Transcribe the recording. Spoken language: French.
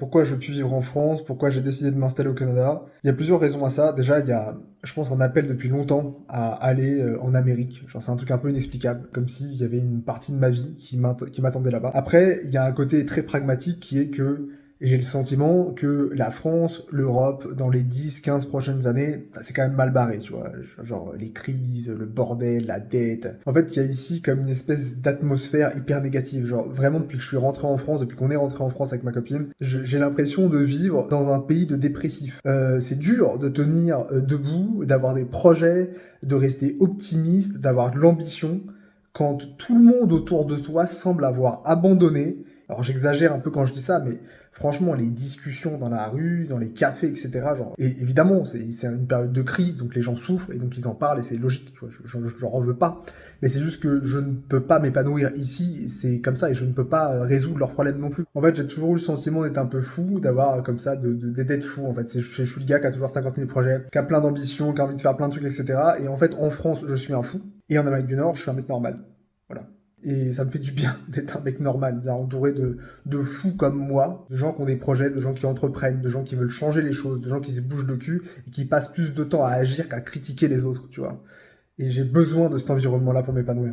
pourquoi je veux plus vivre en France, pourquoi j'ai décidé de m'installer au Canada. Il y a plusieurs raisons à ça. Déjà, il y a, je pense, un appel depuis longtemps à aller en Amérique. Genre, c'est un truc un peu inexplicable, comme s'il y avait une partie de ma vie qui m'attendait là-bas. Après, il y a un côté très pragmatique qui est que et j'ai le sentiment que la France, l'Europe, dans les 10, 15 prochaines années, bah, c'est quand même mal barré, tu vois. Genre les crises, le bordel, la dette. En fait, il y a ici comme une espèce d'atmosphère hyper négative. Genre vraiment depuis que je suis rentré en France, depuis qu'on est rentré en France avec ma copine, j'ai l'impression de vivre dans un pays de dépressifs. C'est dur de tenir debout, d'avoir des projets, de rester optimiste, d'avoir de l'ambition quand tout le monde autour de toi semble avoir abandonné. Alors j'exagère un peu quand je dis ça, mais franchement, les discussions dans la rue, dans les cafés, etc. Genre, et évidemment, c'est une période de crise, donc les gens souffrent et donc ils en parlent et c'est logique, tu vois. Je leur en veux pas, mais c'est juste que je ne peux pas m'épanouir ici. C'est comme ça et je ne peux pas résoudre leurs problèmes non plus. En fait, j'ai toujours eu le sentiment d'être un peu fou, d'avoir comme ça d'être fou. En fait, je suis le gars qui a toujours 50 000 projets, qui a plein d'ambitions, qui a envie de faire plein de trucs, etc. Et en fait, en France, je suis un fou et en Amérique du Nord, je suis un mec normal. Voilà. Et ça me fait du bien d'être un mec normal, c'est-à-dire entouré de fous comme moi, de gens qui ont des projets, de gens qui entreprennent, de gens qui veulent changer les choses, de gens qui se bougent le cul et qui passent plus de temps à agir qu'à critiquer les autres, tu vois. Et j'ai besoin de cet environnement-là pour m'épanouir.